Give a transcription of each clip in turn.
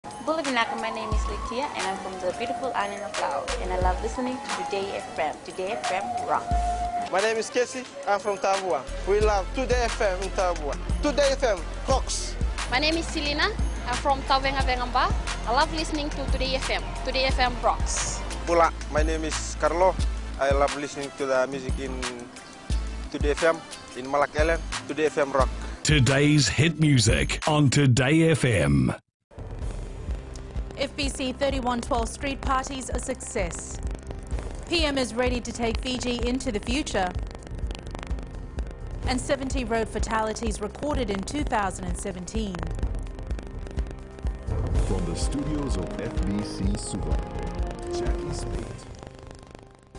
Bulavinaka, my name is Litia and I'm from the beautiful island of Laos and I love listening to Today FM. Today FM rock. My name is Casey, I'm from Tabua. We love Today FM in Tabua. Today FM rocks. My name is Selina, I'm from Tavenga Vengamba. I love listening to Today FM. Today FM rocks. Pula, my name is Carlo. I love listening to the music in Today FM, in Malak Island. Today FM rock. Today's hit music on Today FM. FBC 3112 street parties a success. PM is ready to take Fiji into the future. And 70 road fatalities recorded in 2017. From the studios of FBC Suva, Jackie Spade.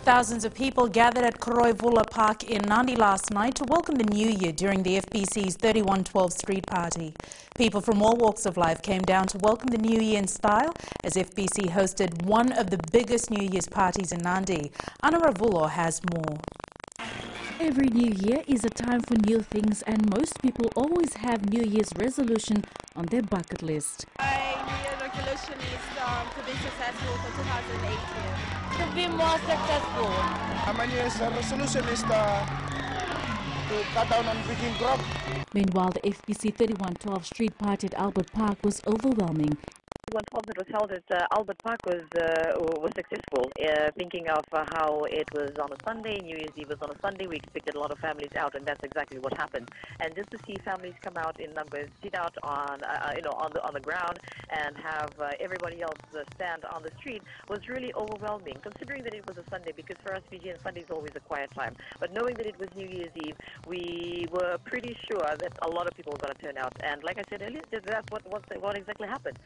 Thousands of people gathered at Koroivula Park in Nadi last night to welcome the new year during the FBC's 3112 street party. People from all walks of life came down to welcome the new year in style as FBC hosted one of the biggest New Year's parties in Nadi. Anna Ravulo has more. Every new year is a time for new things and most people always have New Year's resolution on their bucket list. My New Year's resolution is to be successful for 2018. To be more successful. My New Year's resolution is to cut down on drinking grog. Meanwhile, the FBC 3112 street party at Albert Park was overwhelming. One talk that was held at Albert Park was successful. Thinking of how it was on a Sunday, New Year's Eve was on a Sunday, we expected a lot of families out, and that's exactly what happened. And just to see families come out in numbers, sit out on on the ground, and have everybody else stand on the street was really overwhelming. Considering that it was a Sunday, because for us Fijians, Sunday is always a quiet time. But knowing that it was New Year's Eve, we were pretty sure that a lot of people were going to turn out. And like I said earlier, that's what exactly happened.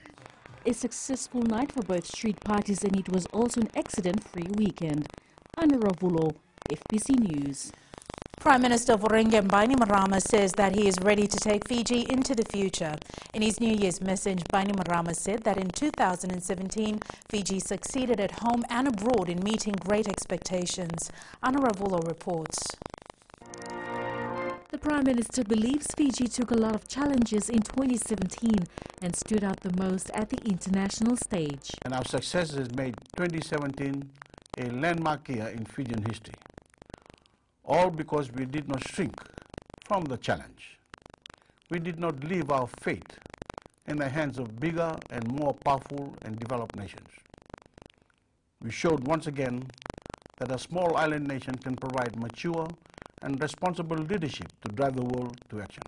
A successful night for both street parties, and it was also an accident-free weekend. Anna Ravulo, FBC News. Prime Minister Voreqe Bainimarama says that he is ready to take Fiji into the future. In his New Year's message, Bainimarama said that in 2017, Fiji succeeded at home and abroad in meeting great expectations. Anna Ravulo reports. The Prime Minister believes Fiji took a lot of challenges in 2017 and stood out the most at the international stage. And our success has made 2017 a landmark year in Fijian history. All because we did not shrink from the challenge. We did not leave our fate in the hands of bigger and more powerful and developed nations. We showed once again that a small island nation can provide mature and responsible leadership to drive the world to action.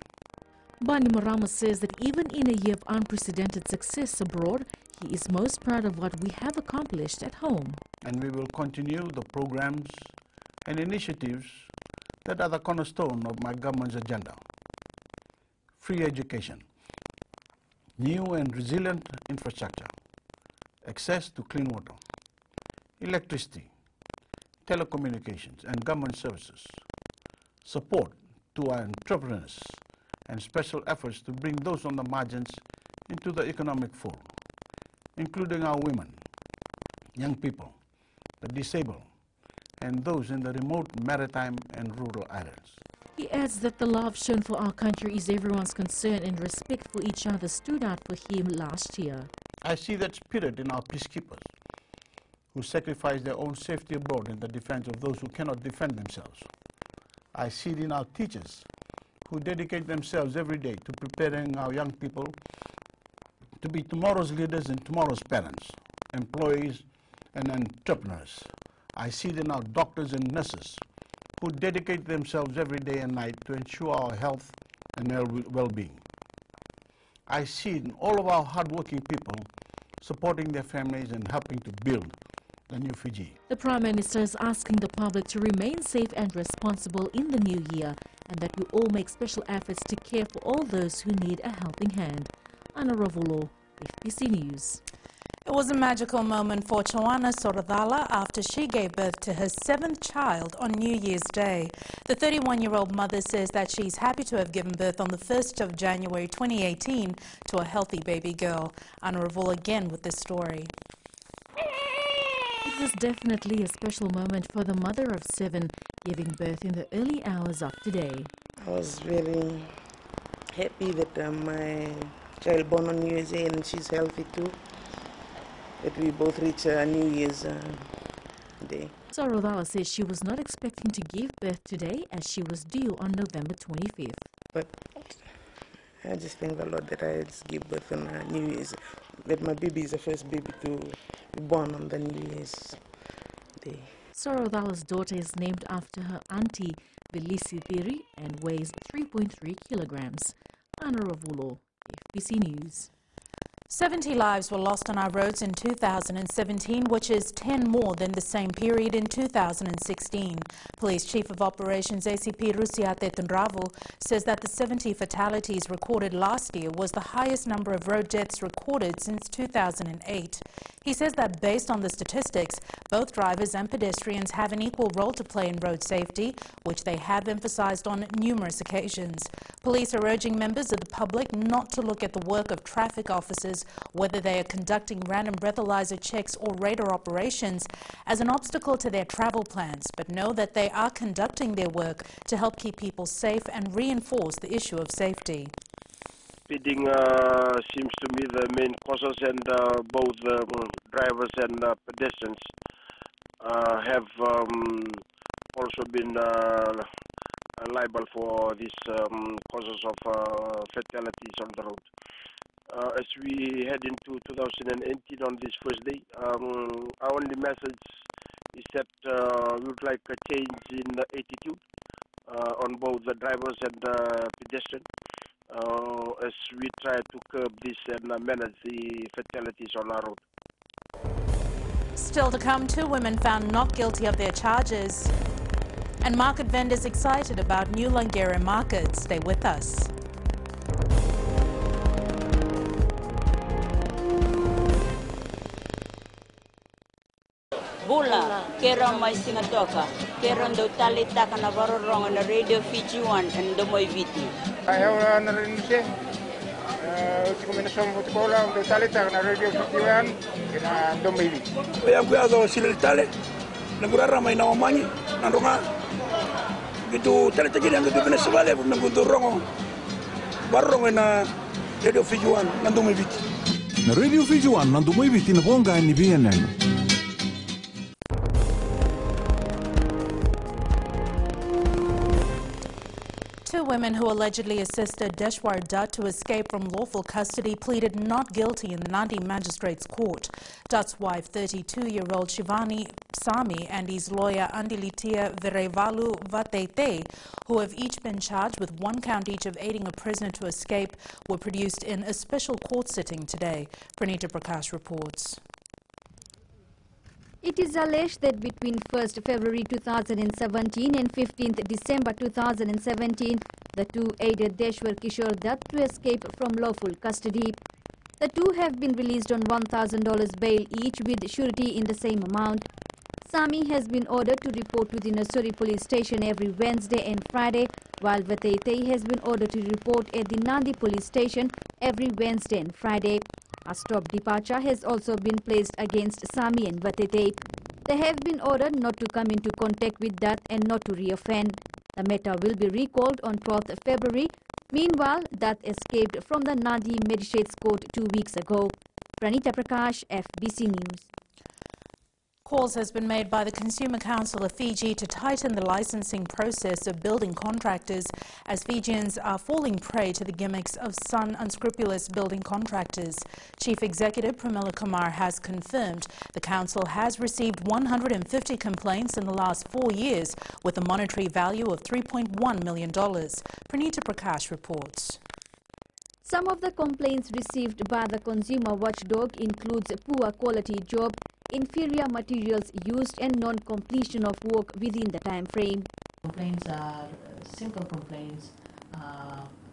Bainimarama says that even in a year of unprecedented success abroad, he is most proud of what we have accomplished at home. And we will continue the programs and initiatives that are the cornerstone of my government's agenda. Free education, new and resilient infrastructure, access to clean water, electricity, telecommunications and government services, support to our entrepreneurs, and special efforts to bring those on the margins into the economic fold, including our women, young people, the disabled, and those in the remote maritime and rural islands. He adds that the love shown for our country is everyone's concern and respect for each other stood out for him last year. I see that spirit in our peacekeepers, who sacrifice their own safety abroad in the defense of those who cannot defend themselves. I see it in our teachers, who dedicate themselves every day to preparing our young people to be tomorrow's leaders and tomorrow's parents, employees and entrepreneurs. I see it in our doctors and nurses, who dedicate themselves every day and night to ensure our health and well-being. I see it in all of our hardworking people supporting their families and helping to build the new Fiji. The Prime Minister is asking the public to remain safe and responsible in the new year, and that we all make special efforts to care for all those who need a helping hand. Anna Ravulo, FBC News. It was a magical moment for Choana Soradala after she gave birth to her 7th child on New Year's Day. The 31-year-old mother says that she's happy to have given birth on the 1st of January 2018 to a healthy baby girl. Anna Ravulo again with this story. It was definitely a special moment for the mother of 7, giving birth in the early hours of today. I was really happy that my child born on New Year's Day, and she's healthy too. That we both reach New Year's Day. Sarodala says she was not expecting to give birth today as she was due on November 25th. But I just thank the Lord that I just give birth on New Year's. That my baby is the first baby to be born on the New Year's Day. Sarodala's daughter is named after her auntie, Belisi Thiri, and weighs 3.3 kilograms. Anna Ravulo, FBC News. 70 lives were lost on our roads in 2017, which is 10 more than the same period in 2016. Police Chief of Operations ACP Rusiate Tunravu says that the 70 fatalities recorded last year was the highest number of road deaths recorded since 2008. He says that based on the statistics, both drivers and pedestrians have an equal role to play in road safety, which they have emphasized on numerous occasions. Police are urging members of the public not to look at the work of traffic officers, whether they are conducting random breathalyzer checks or radar operations, as an obstacle to their travel plans, but know that they are conducting their work to help keep people safe and reinforce the issue of safety. Speeding seems to be the main causes, and both drivers and pedestrians have also been liable for these causes of fatalities on the road. As we head into 2018 on this first day, our only message is that we would like a change in the attitude on both the drivers and pedestrians as we try to curb this and manage the fatalities on our road. Still to come, 2 women found not guilty of their charges. And market vendors excited about new Langere market. Stay with us. Bula, kera mai singatoka, kera ndo talita kana varorong na Radio Fiji 1 and Domoy Viti. Ayaw na rin siya. Kombinasyon ko la ndo talita na Radio Fiji 1 and Domoy Viti. Kaya kuyazo sila tale, nagurara may nawamanyi, nandunga. Gitu talita gini ang gitu Venezuela, nagunto rongo, barong na Radio Fiji 1 and Domoy Viti. Na Radio Fiji 1 and Domoy Viti na bonga ni BNN. 2 women who allegedly assisted Deshwar Dutt to escape from lawful custody pleaded not guilty in the Nandi Magistrates Court. Dutt's wife, 32-year-old Shivani Sami, and his lawyer Andilitia Virevalu Vatete, who have each been charged with 1 count each of aiding a prisoner to escape, were produced in a special court sitting today. Pranita Prakash reports. It is alleged that between 1st February 2017 and 15th December 2017, the 2 aided Deshwar Kishore Dutt to escape from lawful custody. The 2 have been released on $1,000 bail each with surety in the same amount. Sami has been ordered to report to the Nassuri police station every Wednesday and Friday, while Vatete has been ordered to report at the Nandi police station every Wednesday and Friday. A stop departure has also been placed against Sami and Vatete. They have been ordered not to come into contact with Dutt and not to reoffend. The matter will be recalled on 12th February. Meanwhile, Dutt escaped from the Nandi Magistrates Court 2 weeks ago. Pranita Prakash, FBC News. Calls has been made by the Consumer Council of Fiji to tighten the licensing process of building contractors as Fijians are falling prey to the gimmicks of some unscrupulous building contractors. Chief Executive Pramila Kumar has confirmed the council has received 150 complaints in the last 4 years with a monetary value of $3.1 million. Pranita Prakash reports. Some of the complaints received by the consumer watchdog includes poor quality job, inferior materials used and non-completion of work within the time frame. Complaints are simple complaints,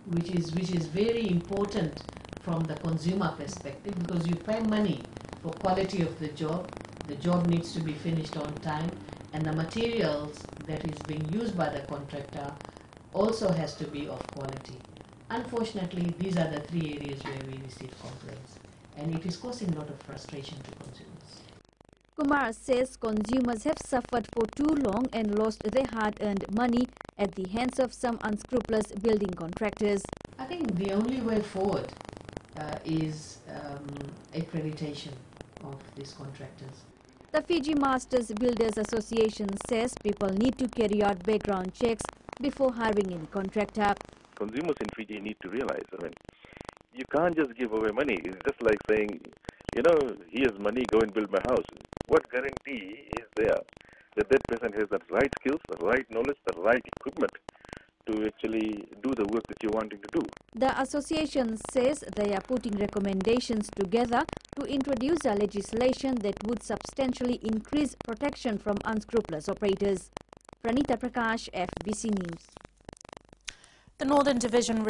which is very important from the consumer perspective because you pay money for quality of the job needs to be finished on time, and the materials that is being used by the contractor also has to be of quality. Unfortunately, these are the 3 areas where we receive complaints, and it is causing a lot of frustration to consumers. Kumar says consumers have suffered for too long and lost their hard-earned money at the hands of some unscrupulous building contractors. I think the only way forward is accreditation of these contractors. The Fiji Masters Builders Association says people need to carry out background checks before hiring any contractor. Consumers in Fiji need to realize, you can't just give away money. It's just like saying, here's money, go and build my house. What guarantee is there that that person has the right skills, the right knowledge, the right equipment to actually do the work that you're wanting to do? The association says they are putting recommendations together to introduce a legislation that would substantially increase protection from unscrupulous operators. Pranita Prakash, FBC News. The Northern Division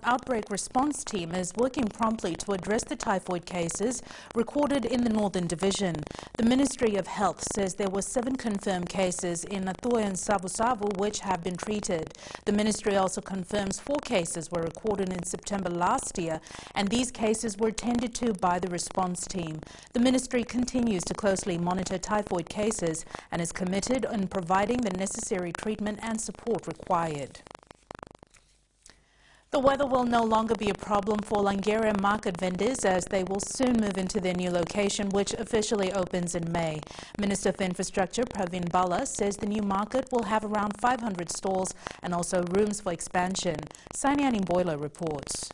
Outbreak Response Team is working promptly to address the typhoid cases recorded in the Northern Division. The Ministry of Health says there were 7 confirmed cases in Atua and Savu which have been treated. The ministry also confirms 4 cases were recorded in September last year, and these cases were tended to by the response team. The ministry continues to closely monitor typhoid cases and is committed in providing the necessary treatment and support required. The weather will no longer be a problem for Langere market vendors as they will soon move into their new location, which officially opens in May. Minister of Infrastructure Pravin Bala says the new market will have around 500 stalls and also rooms for expansion. Sainiani Boiler reports.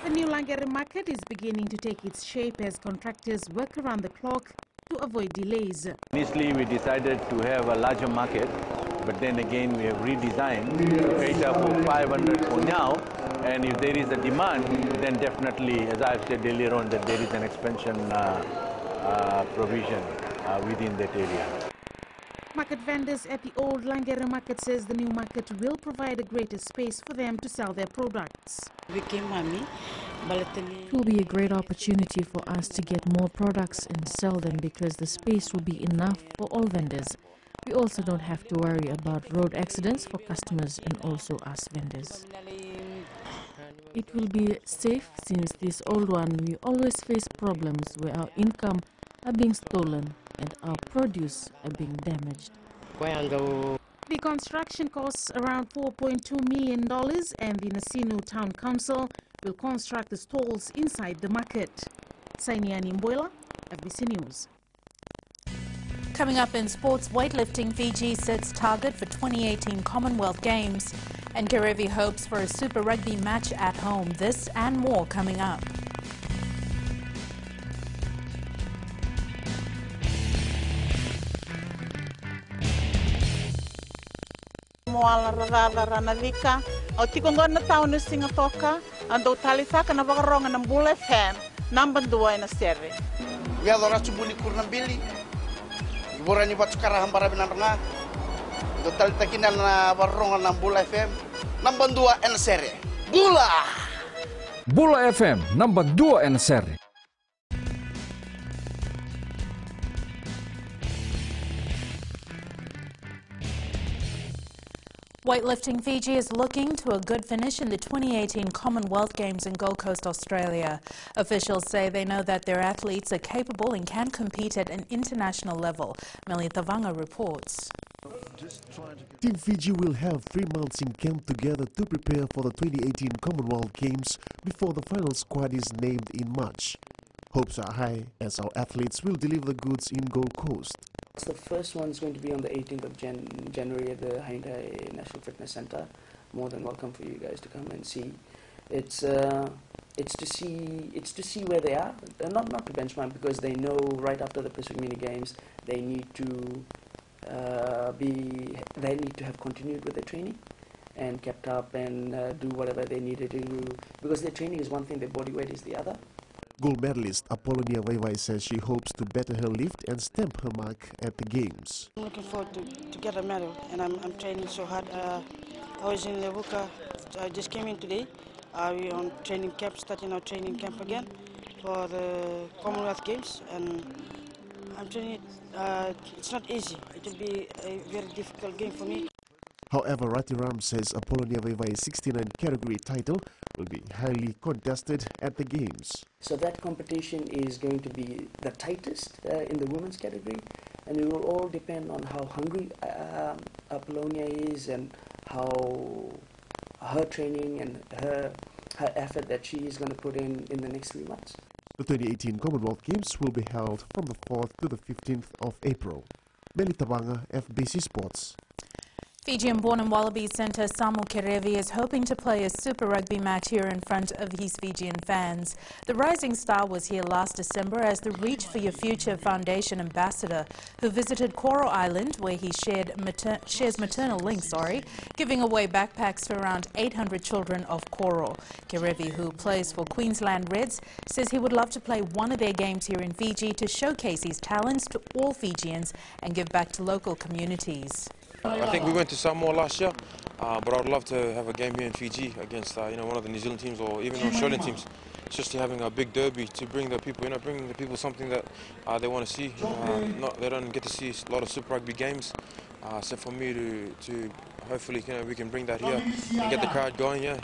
The new Langere market is beginning to take its shape as contractors work around the clock to avoid delays. Initially, we decided to have a larger market, but then again we have redesigned to cater for 500 for now, and if there is a demand, then definitely, as I've said earlier on, that there is an expansion provision within that area. Market vendors at the old Langere market says the new market will provide a greater space for them to sell their products. It will be a great opportunity for us to get more products and sell them because the space will be enough for all vendors. We also don't have to worry about road accidents for customers and also us vendors. It will be safe since this old one we always face problems where our income are being stolen and our produce are being damaged. The construction costs around $4.2 million and the Nasinu Town Council will construct the stalls inside the market. Sainiani Mboila, FBC News. Coming up in sports weightlifting, Fiji sets target for 2018 Commonwealth Games, and Kerevi hopes for a Super Rugby match at home. This and more coming up. Moala rarada ranavika, o tikongona tau na singatoka, ando talitaka na wakaronga ng Bula FM, number 2 na sere. Ya dora subuli kurnambili. Borani batu karahan barabinan nga. Do talitakin na waronga ng Bula FM, number 2 na sere. Bula! Bula FM, number 2 na sere. Weightlifting Fiji is looking to a good finish in the 2018 Commonwealth Games in Gold Coast, Australia. Officials say they know that their athletes are capable and can compete at an international level. Meli Thavanga reports. Team Fiji will have 3 months in camp together to prepare for the 2018 Commonwealth Games before the final squad is named in March. Hopes are high as our athletes will deliver the goods in Gold Coast. The first one is going to be on the 18th of January at the Hyundai National Fitness Center. More than welcome for you guys to come and see. It's to see where they are, not to benchmark, because they know right after the Pacific Mini Games they need to have continued with their training and kept up and do whatever they needed to do, because their training is one thing, their body weight is the other. Gold medalist Apollonia Vaivai says she hopes to better her lift and stamp her mark at the Games. I'm looking forward to get a medal, and I'm training so hard. I was in Levuka, I just came in today. We're on training camp, starting our training camp again for the Commonwealth Games, and I'm training. It's not easy. It will be a very difficult game for me. However, Ratiram says Apollonia Vaivai's 69 category title will be highly contested at the Games. So that competition is going to be the tightest in the women's category, and it will all depend on how hungry Apollonia is and how her training and her her effort that she is going to put in the next 3 months. The 2018 Commonwealth Games will be held from the 4th to the 15th of April. Meli Tabanga, FBC Sports. Fijian-born and Wallabies centre Samu Kerevi is hoping to play a Super Rugby match here in front of his Fijian fans. The rising star was here last December as the Reach for Your Future Foundation ambassador, who visited Coral Island, where he shares maternal links, giving away backpacks for around 800 children of Coral. Kerevi, who plays for Queensland Reds, says he would love to play one of their games here in Fiji to showcase his talents to all Fijians and give back to local communities. I think we went to Samoa last year, but I would love to have a game here in Fiji against one of the New Zealand teams or even Australian teams. It's just having a big derby to bring the people, bringing the people something that they want to see. They don't get to see a lot of Super Rugby games, so for me to hopefully we can bring that here and get the crowd going. Yeah.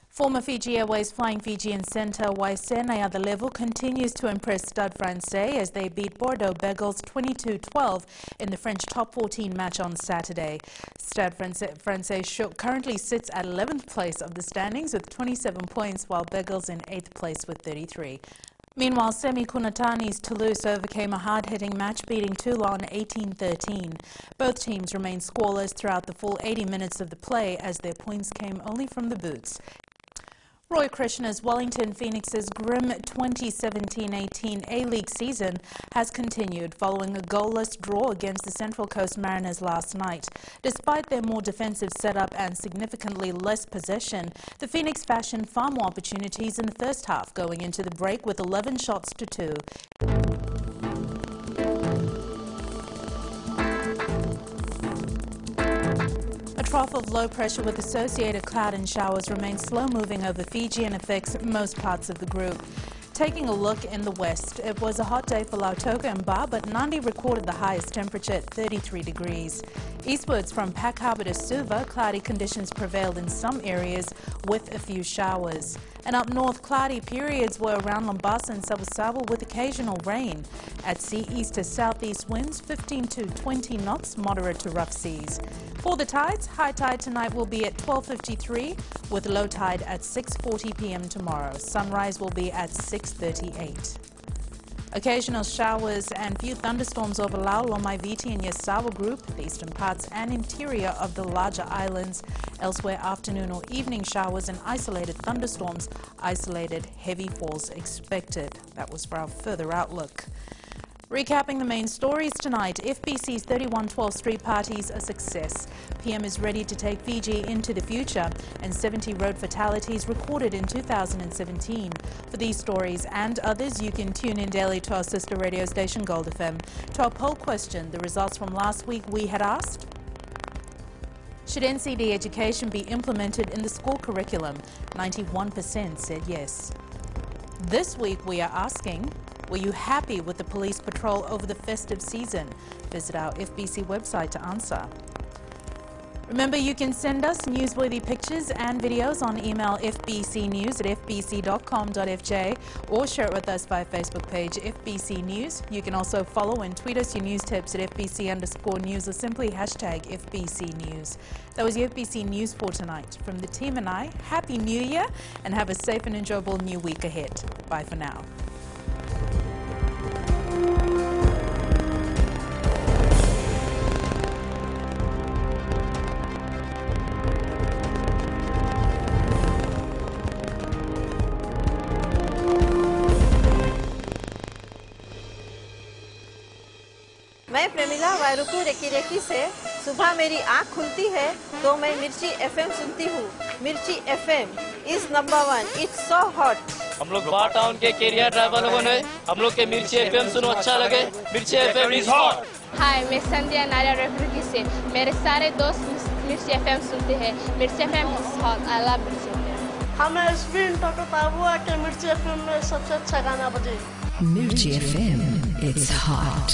Former Fiji Airways flying Fijian centre Waisene Adelevu continues to impress Stade Francais as they beat Bordeaux Bègles 22-12 in the French top 14 match on Saturday. Stade Francais currently sits at 11th place of the standings with 27 points, while Bègles in 8th place with 33. Meanwhile, Semi Kunatani's Toulouse overcame a hard-hitting match, beating Toulon 18-13. Both teams remained scoreless throughout the full 80 minutes of the play as their points came only from the boots. Roy Krishna's Wellington Phoenix's grim 2017-18 A-League season has continued following a goalless draw against the Central Coast Mariners last night. Despite their more defensive setup and significantly less possession, the Phoenix fashioned far more opportunities in the first half, going into the break with 11 shots to 2. A trough of low pressure with associated cloud and showers remains slow-moving over Fiji and affects most parts of the group. Taking a look in the west, it was a hot day for Lautoka and Ba, but Nandi recorded the highest temperature at 33 degrees. Eastwards from Pack Harbour to Suva, cloudy conditions prevailed in some areas with a few showers. And up north, cloudy periods were around Mombasa and Sabasaba with occasional rain. At sea, east to southeast winds 15 to 20 knots, moderate to rough seas. For the tides, high tide tonight will be at 12:53 with low tide at 6:40 p.m. tomorrow. Sunrise will be at 6:38. Occasional showers and few thunderstorms over Lau, Lomaiviti and Yasawa group, the eastern parts and interior of the larger islands. Elsewhere, afternoon or evening showers and isolated thunderstorms, isolated heavy falls expected. That was for our further outlook. Recapping the main stories tonight, FBC's 3112 Street Party's a success. PM is ready to take Fiji into the future, and 70 road fatalities recorded in 2017. For these stories and others, you can tune in daily to our sister radio station Gold FM. To our poll question, the results from last week, we had asked, should NCD education be implemented in the school curriculum? 91% said yes. This week we are asking, were you happy with the police patrol over the festive season? Visit our FBC website to answer. Remember, you can send us newsworthy pictures and videos on email fbcnews@fbc.com.fj or share it with us via Facebook page FBC News. You can also follow and tweet us your news tips at FBC_news or simply hashtag FBC News. That was the FBC News for tonight. From the team and I, Happy New Year and have a safe and enjoyable new week ahead. Bye for now. मैं Premila वायरुकू recce recce से सुबह मेरी आँख खुलती है तो मैं मिर्ची एफएम सुनती हूँ। मिर्ची FM is number 1। It's so hot. हम लोग बार टाउन के कैरियर ड्राइवर लोगों ने हम लोग के मिर्ची एफएम सुनो अच्छा लगे। मिर्ची एफएम इज हॉट। हाय, मैं संध्या नारिया रेफ्रिकी से मेरे सारे दोस्त मिर्ची एफएम सुनते हैं। मिर्ची FM is hot. I love मिर्ची एफएम। हमें स्पिन टॉको ताबुआ के मिर्ची एफएम में सबसे अच्छा गाना बजे। Mirchi FM, it's hot.